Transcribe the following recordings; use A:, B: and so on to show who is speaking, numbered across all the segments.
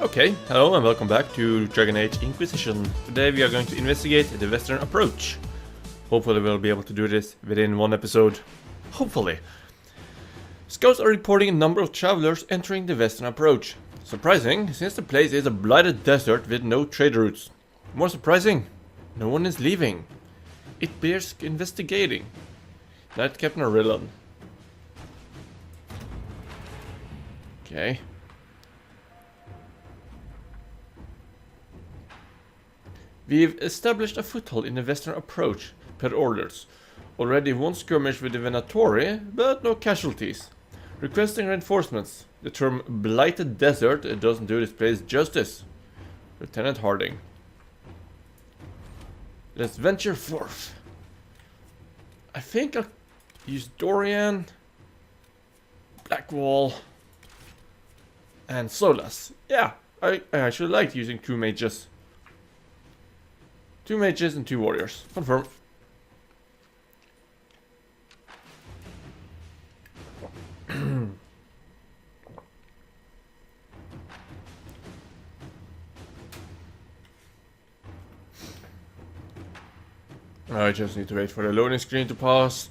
A: Okay, hello and welcome back to Dragon Age Inquisition. Today we are going to investigate the western approach. Hopefully we'll be able to do this within one episode. Hopefully. Scouts are reporting a number of travelers entering the western approach. Surprising, since the place is a blighted desert with no trade routes. More surprising, no one is leaving. It bears investigating. Knight Captain Arillan. Okay. We've established a foothold in the western approach, per orders. Already one skirmish with the Venatori, but no casualties. Requesting reinforcements. The term blighted desert doesn't do this place justice. Lieutenant Harding. Let's venture forth. I think I'll use Dorian, Blackwall, and Solas. Yeah, I actually like using two mages. 2 mages and 2 warriors. Confirm. I just need to wait for the loading screen to pass.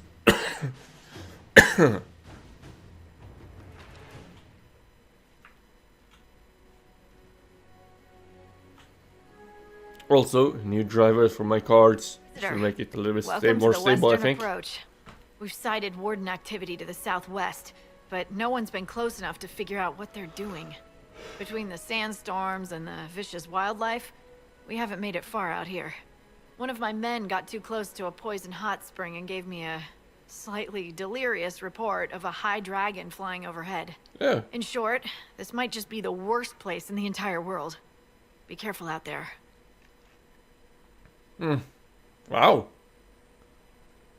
A: Also, new drivers for my cards to make it a little bit more stable, I think.
B: Approach. We've sighted warden activity to the southwest, but no one's been close enough to figure out what they're doing. Between the sandstorms and the vicious wildlife, we haven't made it far out here. One of my men got too close to a poison hot spring and gave me a slightly delirious report of a high dragon flying overhead.
A: Yeah.
B: In short, this might just be the worst place in the entire world. Be careful out there.
A: Wow.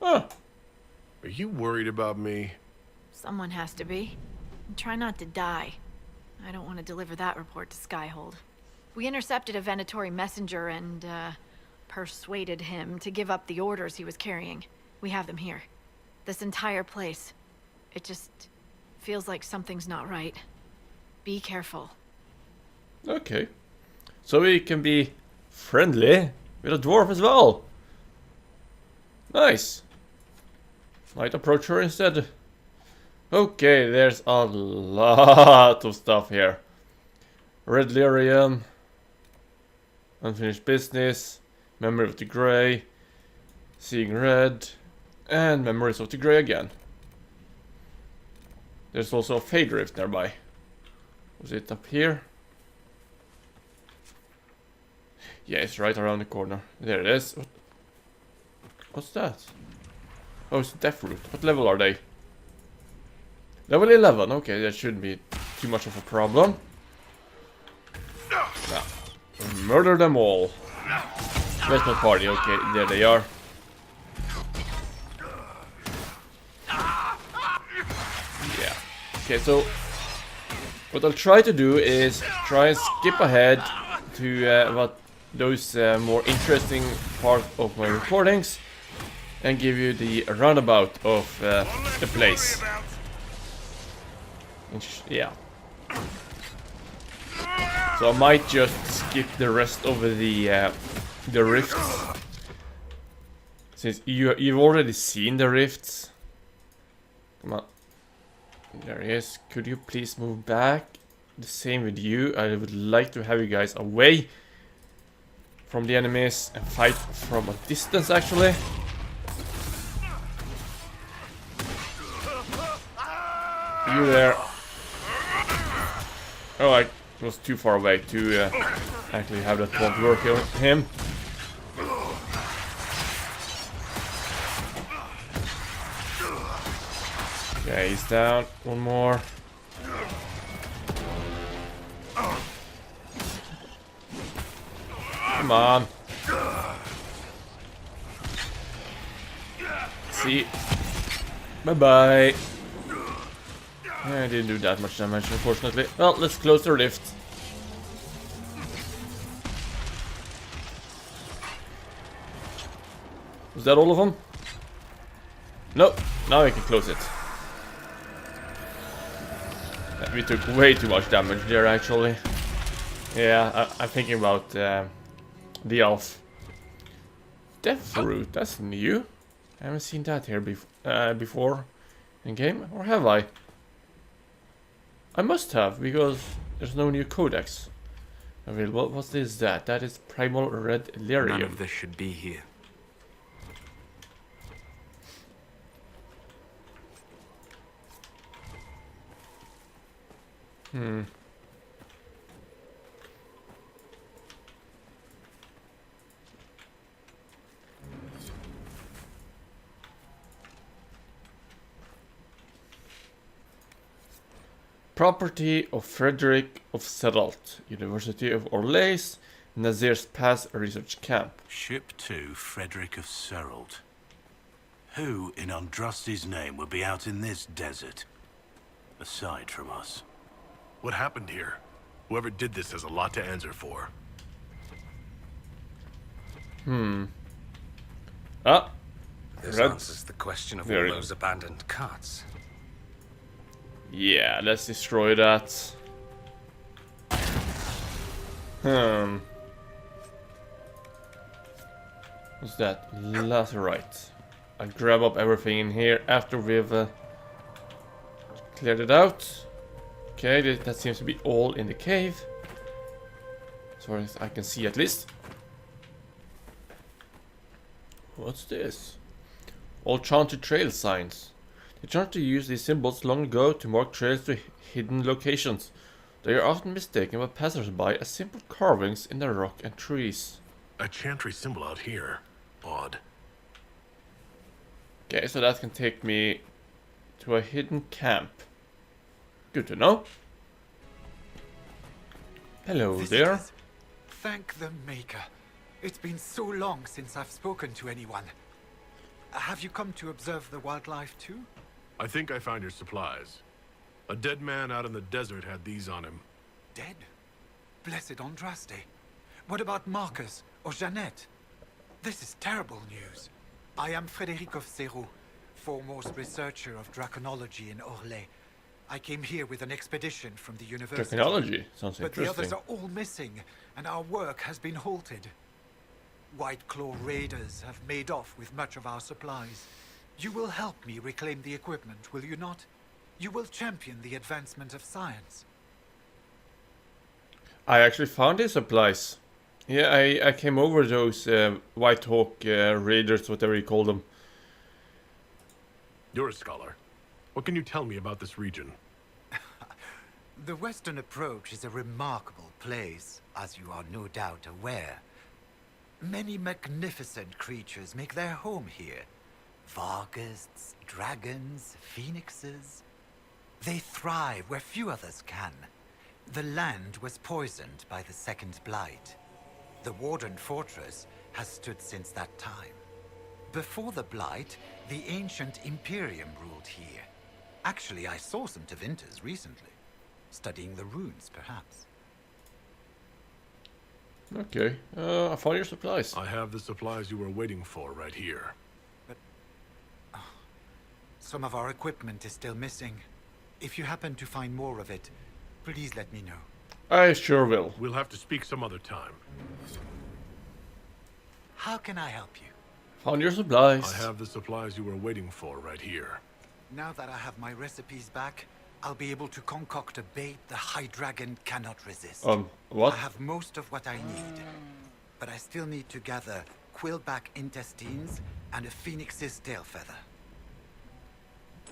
A: Huh.
C: Are you worried about me?
B: Someone has to be. And try not to die. I don't want to deliver that report to Skyhold. We intercepted a Venatori messenger and, persuaded him to give up the orders he was carrying. We have them here. This entire place. It just feels like something's not right. Be careful.
A: Okay. So we can be friendly with a dwarf as well. Nice. Might approach her instead. Okay, there's a lot of stuff here. Red Lyrium, Unfinished Business, Memory of the Grey, Seeing Red, and Memories of the Grey again. There's also a Fade Rift nearby. Was it up here? Yeah, it's right around the corner. There it is. What's that? Oh, it's Deathroot. What level are they? Level 11. Okay, that shouldn't be too much of a problem. Now, murder them all. Where's my party? Okay, there they are. Yeah. Okay, so what I'll try to do is try and skip ahead to what those more interesting parts of my recordings and give you the roundabout of the place. Yeah. So I might just skip the rest of the rifts, since you've already seen the rifts. Come on. There he is. Could you please move back? The same with you. I would like to have you guys away from the enemies and fight from a distance, actually. You there. Oh, I was too far away to actually have that won't work on him. Okay, he's down. One more. Come on. See. Bye-bye. I didn't do that much damage, unfortunately. Well, let's close the rift. Was that all of them? Nope. Now I can close it. We took way too much damage there, actually. Yeah, I'm thinking about the elf. Death fruit, that's new. I haven't seen that here before in game, or have I? I must have, because there's no new codex available. What is that? That is primal red lyrium.
D: None of this should be here.
A: Property of Frederick of Seralt, University of Orleans, Nazir's Pass Research Camp.
E: Ship 2, Frederick of Seralt. Who in Andraste's name would be out in this desert? Aside from us.
C: What happened here? Whoever did this has a lot to answer for.
A: Ah,
D: This
A: Red-
D: answers the question of
A: There
D: all
A: it
D: those abandoned carts.
A: yeah, let's destroy that. What's that? Laterite. I'll grab up everything in here after we've cleared it out. Okay, that seems to be all in the cave. As far as I can see at least. What's this? All chanted trail signs. They tried to use these symbols long ago to mark trails to hidden locations. They are often mistaken by passersby as simple carvings in the rock and trees.
C: A chantry symbol out here. Odd.
A: Okay, so that can take me to a hidden camp. Good to know. Hello there.
F: Visitors, thank the Maker. It's been so long since I've spoken to anyone. Have you come to observe the wildlife too?
C: I think I found your supplies. A dead man out in the desert had these on him.
F: Dead? Blessed Andraste. What about Marcus or Jeannette? This is terrible news. I am Frederic of Serrault, foremost researcher of draconology in Orlais. I came here with an expedition from the university.
A: Technology sounds
F: But the
A: interesting.
F: others are all missing, and our work has been halted. White Claw raiders have made off with much of our supplies. You will help me reclaim the equipment, will you not? You will champion the advancement of science.
A: I actually found his supplies. Yeah, I came over those White Hawk raiders, whatever you call them.
C: You're a scholar. What can you tell me about this region?
F: The Western Approach is a remarkable place, as you are no doubt aware. Many magnificent creatures make their home here. Varghests, dragons, phoenixes. They thrive where few others can. The land was poisoned by the Second Blight. The Warden Fortress has stood since that time. Before the Blight, the ancient Imperium ruled here. Actually, I saw some Tevinters recently. Studying the runes, perhaps.
A: Okay, I found your supplies.
C: I have the supplies you were waiting for right here.
F: Some of our equipment is still missing. If you happen to find more of it, please let me know.
A: I sure will.
C: We'll have to speak some other time.
F: How can I help you?
A: Found your supplies.
C: I have the supplies you were waiting for right here.
F: Now that I have my recipes back, I'll be able to concoct a bait the High Dragon cannot resist.
A: What?
F: I have most of what I need, but I still need to gather quillback intestines and a phoenix's tail feather.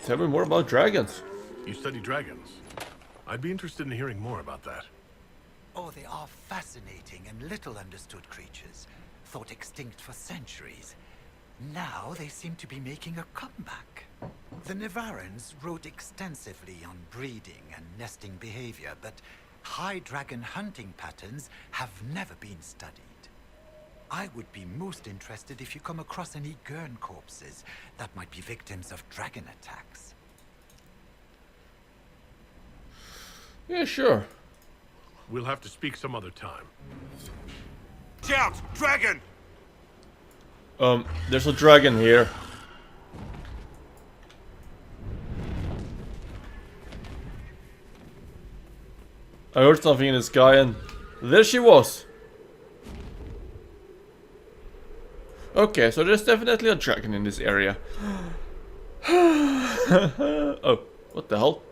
A: Tell me more about dragons.
C: You study dragons. I'd be interested in hearing more about that.
F: Oh, they are fascinating and little understood creatures, thought extinct for centuries. Now they seem to be making a comeback. The Nevarrans wrote extensively on breeding and nesting behavior, but high dragon hunting patterns have never been studied. I would be most interested if you come across any Gurn corpses that might be victims of dragon attacks.
A: Yeah, sure.
C: We'll have to speak some other time.
E: Shout! Dragon!
A: There's a dragon here. I heard something in the sky and There she was. Okay, so there's definitely a dragon in this area. Oh, what the hell?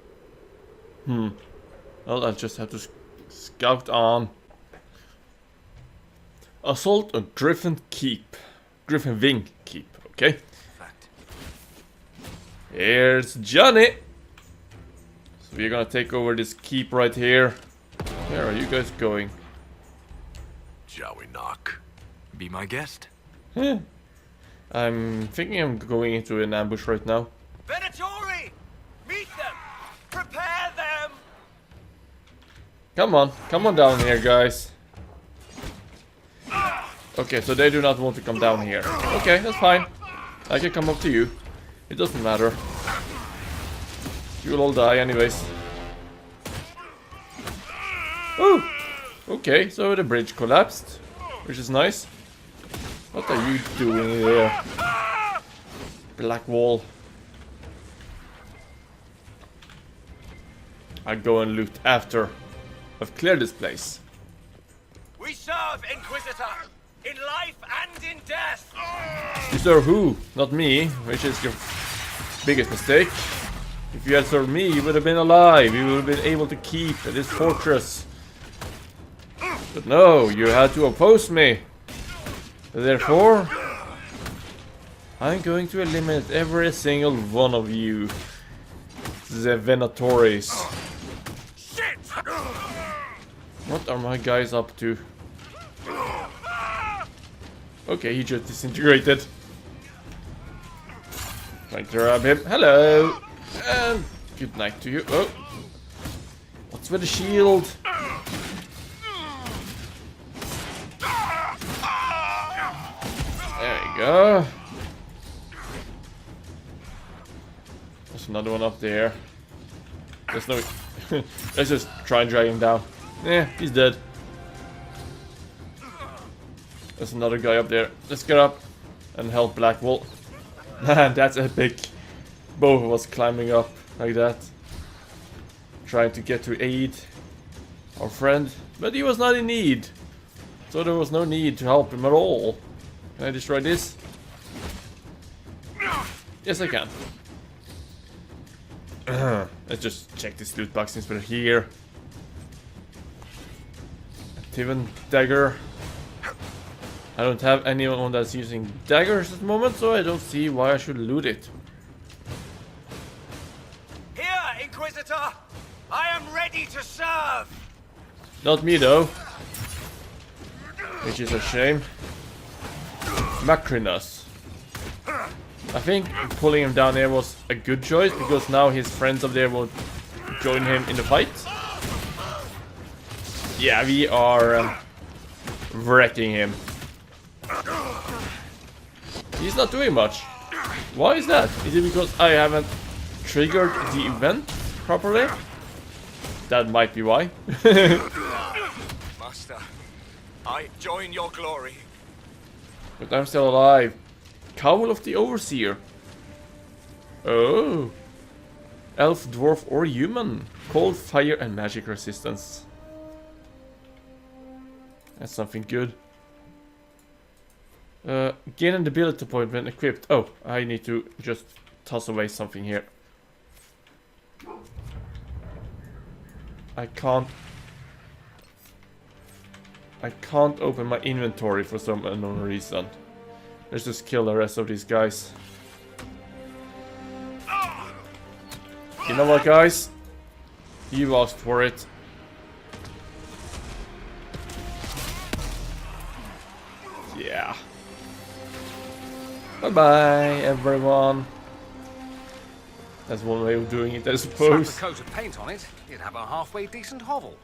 A: Well, I just have to scout on. Assault on Griffin Keep. Griffin Wing Keep, okay?
D: Fact.
A: Here's Johnny. So we're gonna take over this keep right here. Where are you guys going?
C: Shall we knock?
D: Be my guest.
A: I'm thinking I'm going into an ambush right now.
G: Venatori! Meet them! Prepare them!
A: Come on down here, guys. Okay, so they do not want to come down here. Okay, that's fine. I can come up to you. It doesn't matter. You'll all die anyways. Ooh! Okay, so the bridge collapsed, which is nice. What are you doing there? Black wall. I go and loot after I've cleared this place.
G: We serve, Inquisitor! In life and in death!
A: You serve who? Not me, which is your biggest mistake. If you had served me, you would have been alive. You would have been able to keep this fortress. But no, you had to oppose me. Therefore, I'm going to eliminate every single one of you. The Venatoris.
G: Shit!
A: What are my guys up to? Okay, he just disintegrated. Trying to grab him. Hello! And good night to you. Oh! What's with the shield? There we go. There's another one up there. There's no... Let's just try and drag him down. Yeah, he's dead. There's another guy up there. Let's get up and help Blackwall. Man, that's epic. Both of us climbing up like that. Trying to get to aid our friend. But he was not in need. So there was no need to help him at all. Can I destroy this? Yes, I can. Let's just check this loot box since we're here. Tiven dagger. I don't have anyone that's using daggers at the moment, so I don't see why I should loot it.
G: Here, Inquisitor! I am ready to serve!
A: Not me though. Which is a shame. Macrinus. I think pulling him down there was a good choice, because now his friends up there will join him in the fight. Yeah, we are wrecking him. He's not doing much. Why is that? Is it because I haven't triggered the event properly? That might be why.
G: Master, I join your glory.
A: But I'm still alive. Cowl of the Overseer. Oh. Elf, dwarf, or human. Cold, fire, and magic resistance. That's something good. Gain an ability point when equipped. Oh, I need to just toss away something here. I can't open my inventory for some unknown reason. Let's just kill the rest of these guys. You know what, guys? You asked for it. Yeah. Bye-bye, everyone. That's one way of doing it, I suppose.
D: Slap a coat of paint on it, you'd have a halfway decent hovel.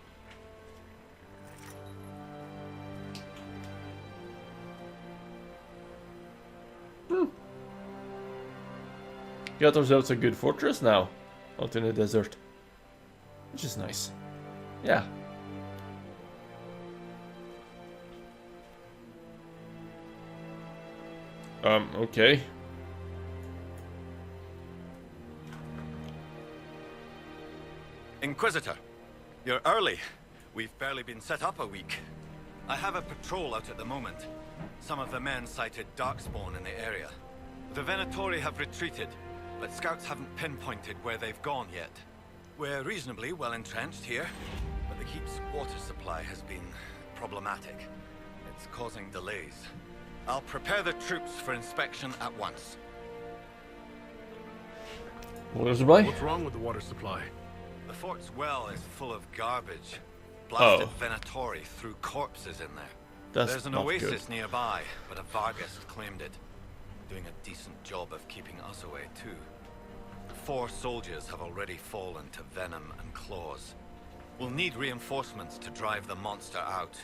A: Got ourselves a good fortress now, out in the desert. Which is nice. Yeah. Okay.
G: Inquisitor, you're early.
H: We've barely been set up a week. I have a patrol out at the moment. Some of the men cited darkspawn in the area. The Venatori have retreated, but scouts haven't pinpointed where they've gone yet. We're reasonably well entrenched here, but the keep's water supply has been problematic. It's causing delays. I'll prepare the troops for inspection at once.
A: Water supply?
C: What's wrong with the water supply?
H: The fort's well is full of garbage. Blasted
A: Oh.
H: Venatori threw corpses in there.
A: That's
H: There's an
A: not
H: oasis
A: good.
H: nearby, but a Vargas claimed it. Doing a decent job of keeping us away, too. 4 soldiers have already fallen to venom and claws. We'll need reinforcements to drive the monster out.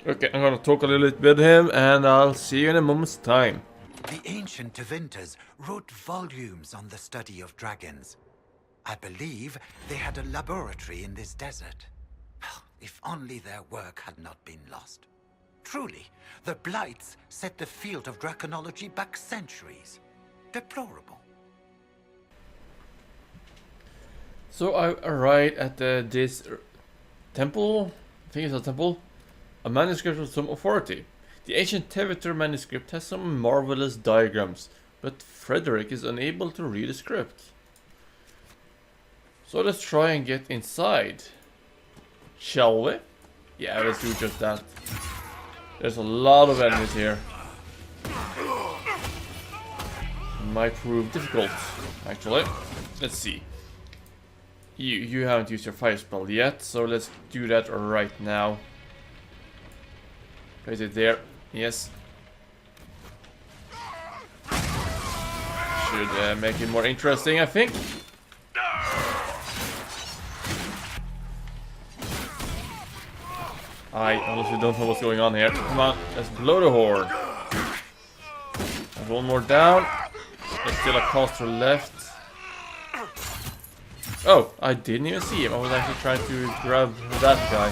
A: Okay, I'm gonna talk a little bit with him, and I'll see you in a moment's time.
F: The ancient Tevinters wrote volumes on the study of dragons. I believe they had a laboratory in this desert. If only their work had not been lost. Truly, the Blights set the field of draconology back centuries. Deplorable.
A: So I arrived at this temple. I think it's a temple. A manuscript of some authority. The ancient Teviter manuscript has some marvelous diagrams, but Frederick is unable to read the script. So let's try and get inside. Shall we? Yeah, let's do just that. There's a lot of enemies here. Might prove difficult, actually. Let's see. You haven't used your fire spell yet, so let's do that right now. Place it there. Yes. Should make it more interesting, I think. I honestly don't know what's going on here. Come on, let's blow the horn. There's one more down. There's still a caster left. Oh, I didn't even see him. I was actually trying to grab that guy.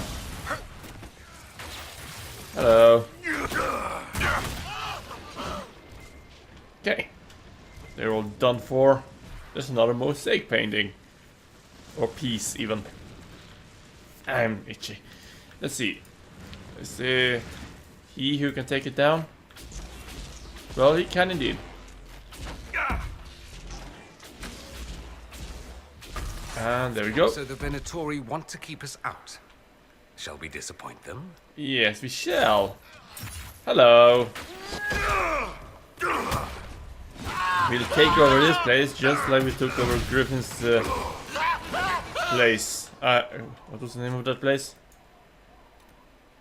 A: Hello. Okay. They're all done for. There's another mosaic painting. Or piece, even. I'm itchy. Let's see. Is he who can take it down? Well, he can indeed. And there we go.
I: So the Venatori want to keep us out. Shall we disappoint them?
A: Yes, we shall. Hello. We'll take over this place just like we took over Griffin's place. What was the name of that place?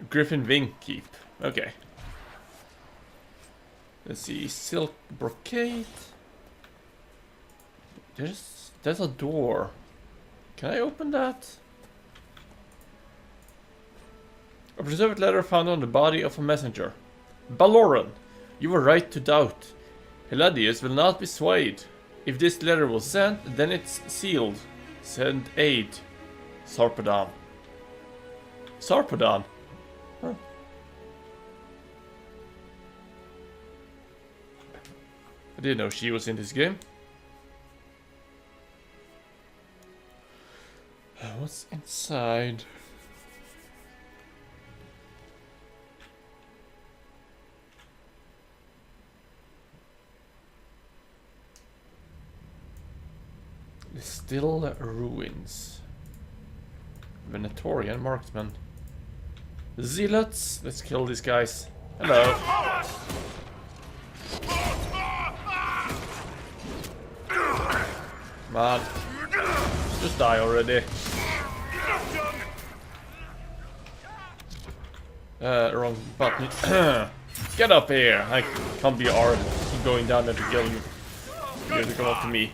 A: Griffin Wing Keep. Okay. Let's see. Silk brocade. There's a door. Can I open that? A preserved letter found on the body of a messenger. Baloran, you were right to doubt. Hiladius will not be swayed. If this letter was sent, then it's sealed. Send aid. Sarpedon. Sarpedon? Huh. I didn't know she was in this game. What's inside? The still ruins. Venatorian marksman. Zealots. Let's kill these guys. Hello. Come on. Just die already. Wrong button. Get up here! I can't be hard going down there to kill you. You have to come up to me.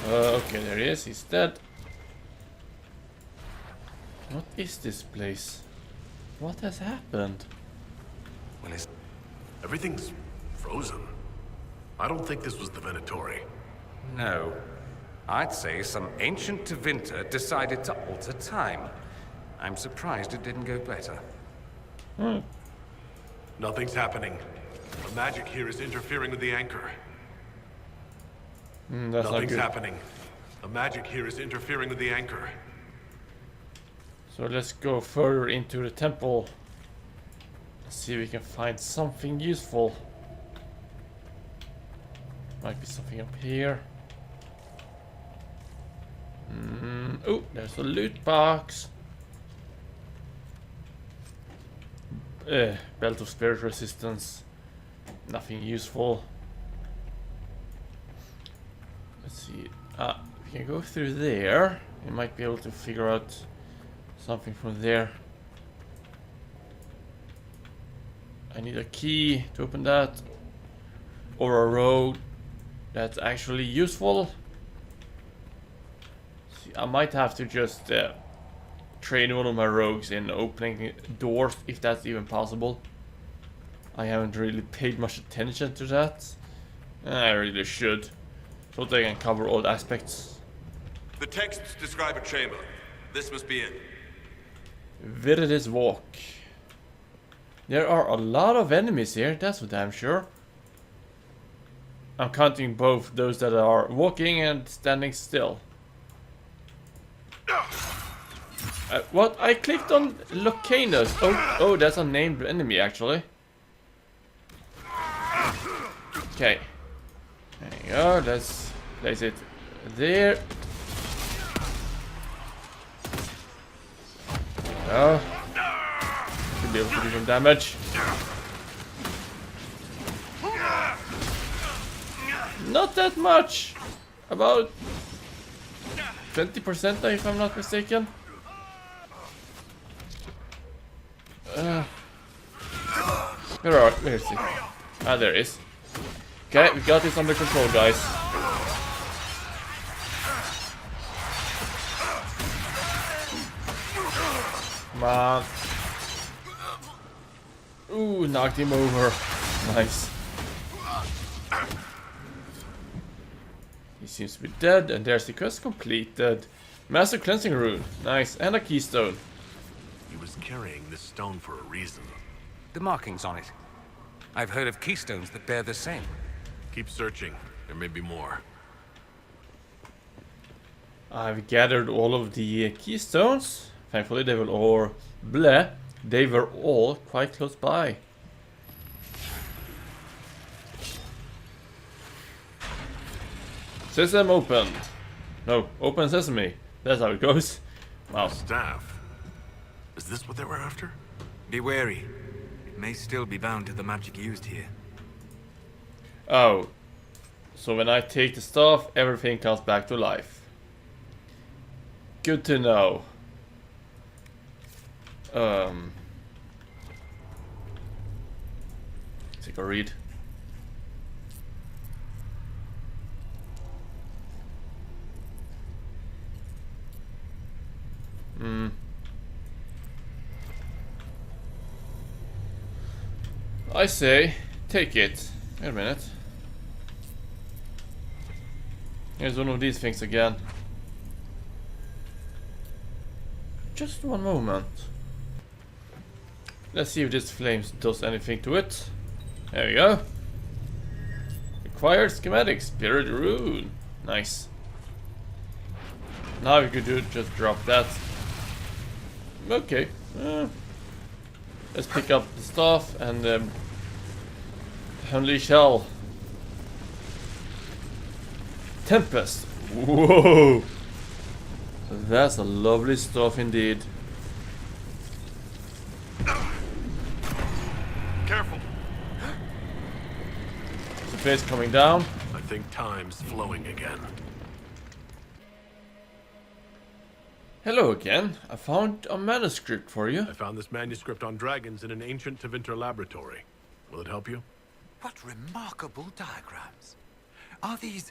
A: Okay, there he is. He's dead. What is this place? What has happened?
C: Well, everything's frozen. I don't think this was the Venatori.
I: No. I'd say some ancient Tevinter decided to alter time. I'm surprised it didn't go better.
C: Nothing's happening. The magic here is interfering with the anchor.
A: That's not
C: Nothing's
A: good.
C: happening. The magic here is interfering with the anchor.
A: So let's go further into the temple. See if we can find something useful. Might be something up here. Oh, there's a loot box. Belt of spirit resistance. Nothing useful. Let's see. We can go through there. We might be able to figure out something from there. I need a key to open that. Or a road that's actually useful. See, I might have to just train one of my rogues in opening doors, if that's even possible. I haven't really paid much attention to that. I really should, so they can cover all aspects.
J: The texts describe a chamber. This must be it.
A: Viridi's Walk. There are a lot of enemies here, that's for damn sure. I'm counting both those that are walking and standing still. What? I clicked on Locanus. Oh, that's a named enemy actually. Okay. There you go. Let's place it there. Oh. Should be able to do some damage. Not that much. About 20% if I'm not mistaken. Where is he? Ah, there is. Okay, we got this under control, guys. Come on. Ooh, knocked him over. Nice. He seems to be dead, and there's the quest completed. Master cleansing rune. Nice, and a keystone.
C: He was carrying this stone for a reason.
I: The markings on it. I've heard of keystones that bear the same.
C: Keep searching. There may be more.
A: I've gathered all of the keystones. Thankfully, they were all quite close by. Sesame opened. No, open sesame. That's how it goes. Wow.
C: Staff. Is this what they were after?
K: Be wary. It may still be bound to the magic used here.
A: Oh. So when I take the stuff, everything comes back to life. Good to know. Take a read. I say, take it. Wait a minute. Here's one of these things again. Just one moment. Let's see if this flame does anything to it. There we go. Required schematic, spirit rune. Nice. Now we could just drop that. Okay. Let's pick up the stuff and unleash hell. Tempest. Whoa. That's a lovely stuff indeed.
C: Careful.
A: The face coming down.
C: I think time's flowing again.
A: Hello again. I found a manuscript for you.
C: I found this manuscript on dragons in an ancient Tevinter laboratory. Will it help you?
F: What remarkable diagrams. Are these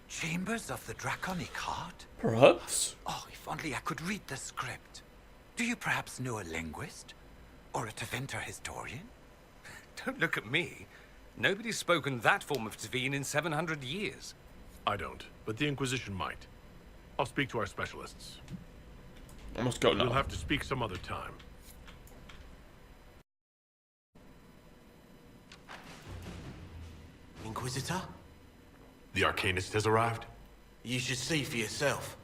F: chambers of the draconic heart?
A: Perhaps.
F: Oh, if only I could read the script. Do you perhaps know a linguist? Or a Tevinter historian?
I: Don't look at me. Nobody's spoken that form of Tevene in 700 years.
C: I don't, but the Inquisition might. I'll speak to our specialists.
A: I must go now.
C: We'll have to speak some other time.
L: Inquisitor?
C: The Arcanist has arrived?
G: You should see for yourself.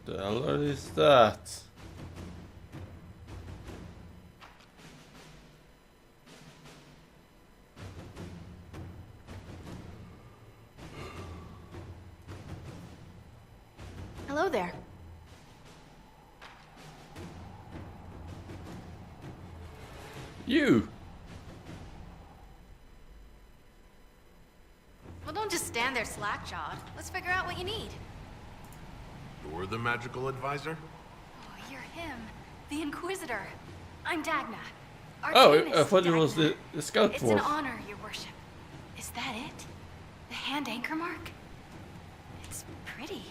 A: What the hell is that?
B: Hello there.
A: You!
L: Well, don't just stand there slack-jawed. Let's figure out what you need.
C: You're the magical advisor?
L: Oh, you're him. The Inquisitor. I'm Dagna.
A: Oh,
L: Arcanist
A: I thought it was
L: Dagna.
A: the scout
L: It's
A: wolf.
L: an honor, your worship. Is that it? The hand anchor mark? It's pretty.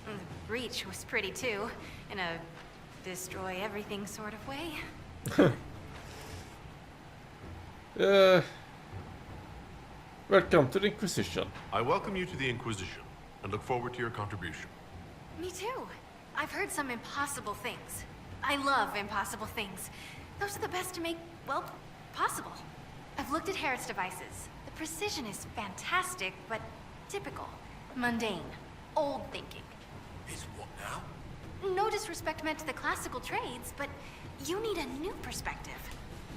L: And the breach was pretty too, in a destroy everything sort of way.
A: Welcome to the Inquisition.
C: I welcome you to the Inquisition, and look forward to your contribution.
L: Me too. I've heard some impossible things. I love impossible things. Those are the best to make, well, possible. I've looked at Harriet's devices. The precision is fantastic, but typical. Mundane. Old thinking.
G: Is what now?
L: No disrespect meant to the classical trades, but you need a new perspective.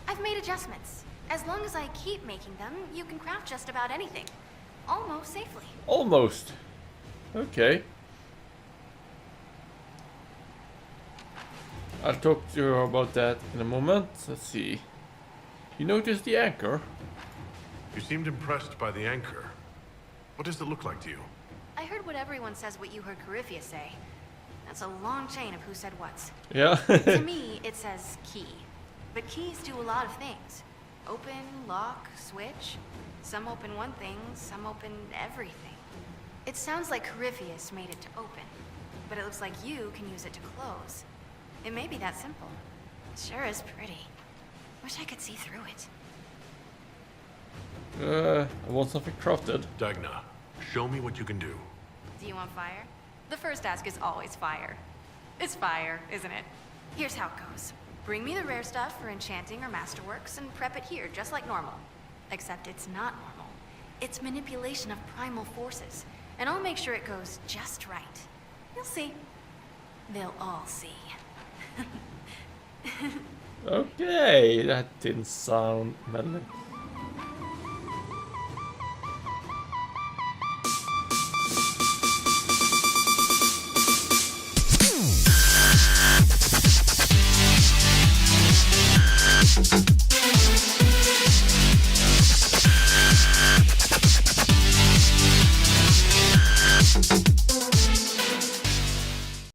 L: I've made adjustments. As long as I keep making them, you can craft just about anything. Almost safely.
A: Almost. Okay. I'll talk to you about that in a moment. Let's see. You noticed the anchor?
C: You seemed impressed by the anchor. What does it look like to you?
L: I heard what everyone says what you heard Coryphia say. That's a long chain of who said what's.
A: Yeah.
L: To me, it says key. But keys do a lot of things. Open, lock, switch. Some open one thing, some open everything. It sounds like Corypheus made it to open, but it looks like you can use it to close. It may be that simple. It sure is pretty. Wish I could see through it.
A: I want something crafted.
C: Dagna, show me what you can do.
L: Do you want fire? The first ask is always fire. It's fire, isn't it? Here's how it goes. Bring me the rare stuff for enchanting or masterworks and prep it here, just like normal. Except it's not normal. It's manipulation of primal forces. And I'll make sure it goes just right. You'll see. They'll all see.
A: Okay, that didn't sound menacing.